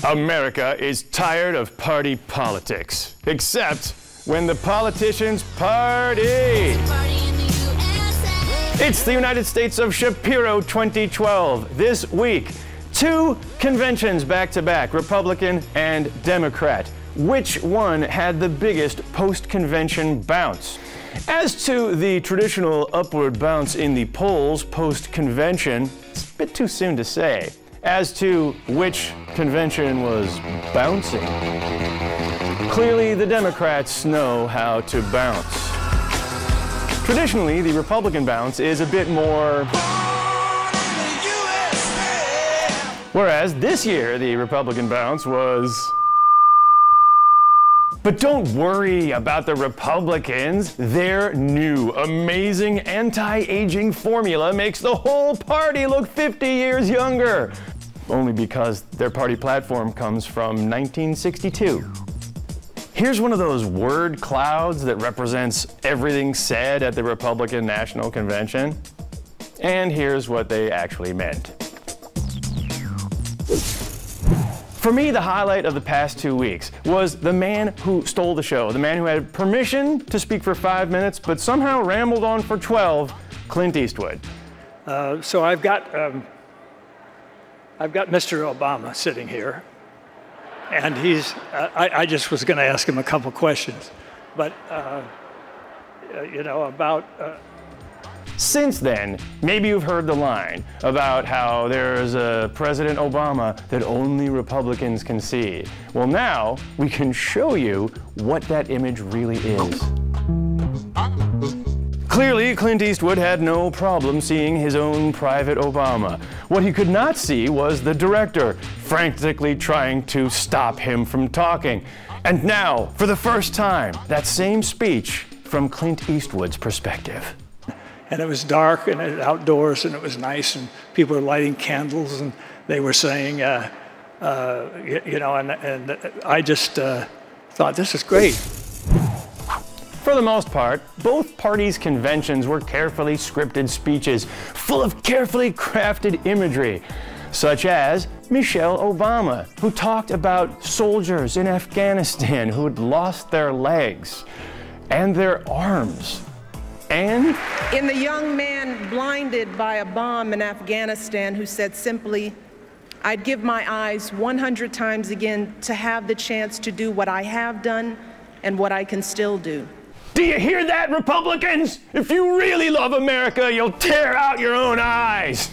America is tired of party politics, except when the politicians party. It's the United States of Shapiro 2012. This week, 2 conventions back-to-back, Republican and Democrat. Which one had the biggest post-convention bounce? As to the traditional upward bounce in the polls post-convention, it's a bit too soon to say. As to which convention was bouncing, clearly the Democrats know how to bounce. Traditionally, the Republican bounce is a bit more, whereas this year the Republican bounce was. But don't worry about the Republicans. Their new, amazing anti-aging formula makes the whole party look 50 years younger. Only because their party platform comes from 1962. Here's one of those word clouds that represents everything said at the Republican National Convention. And here's what they actually meant. For me, the highlight of the past 2 weeks was the man who stole the show, the man who had permission to speak for 5 minutes, but somehow rambled on for 12, Clint Eastwood. So I've got Mr. Obama sitting here, and he's, I just was going to ask him a couple questions, but, you know, about... Since then, maybe you've heard the line about how there's a President Obama that only Republicans can see. Well, now we can show you what that image really is. Clearly, Clint Eastwood had no problem seeing his own private Obama. What he could not see was the director, frantically trying to stop him from talking. And now, for the first time, that same speech from Clint Eastwood's perspective. And it was dark and it was outdoors and it was nice and people were lighting candles and they were saying, you know, and I just thought, this is great. For the most part, both parties' conventions were carefully scripted speeches full of carefully crafted imagery, such as Michelle Obama, who talked about soldiers in Afghanistan who had lost their legs and their arms. And in the young man blinded by a bomb in Afghanistan who said simply, I'd give my eyes 100 times again to have the chance to do what I have done and what I can still do. Do you hear that, Republicans? If you really love America, you'll tear out your own eyes.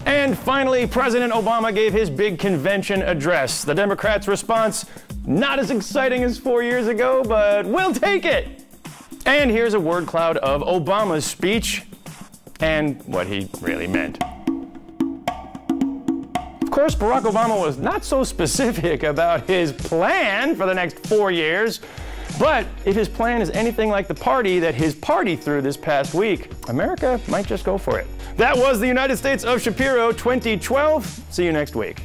And finally, President Obama gave his big convention address. The Democrats' response, not as exciting as 4 years ago, but we'll take it. And here's a word cloud of Obama's speech and what he really meant. Of course, Barack Obama was not so specific about his plan for the next 4 years, but if his plan is anything like the party that his party threw this past week, America might just go for it. That was the United States of Shapiro 2012. See you next week.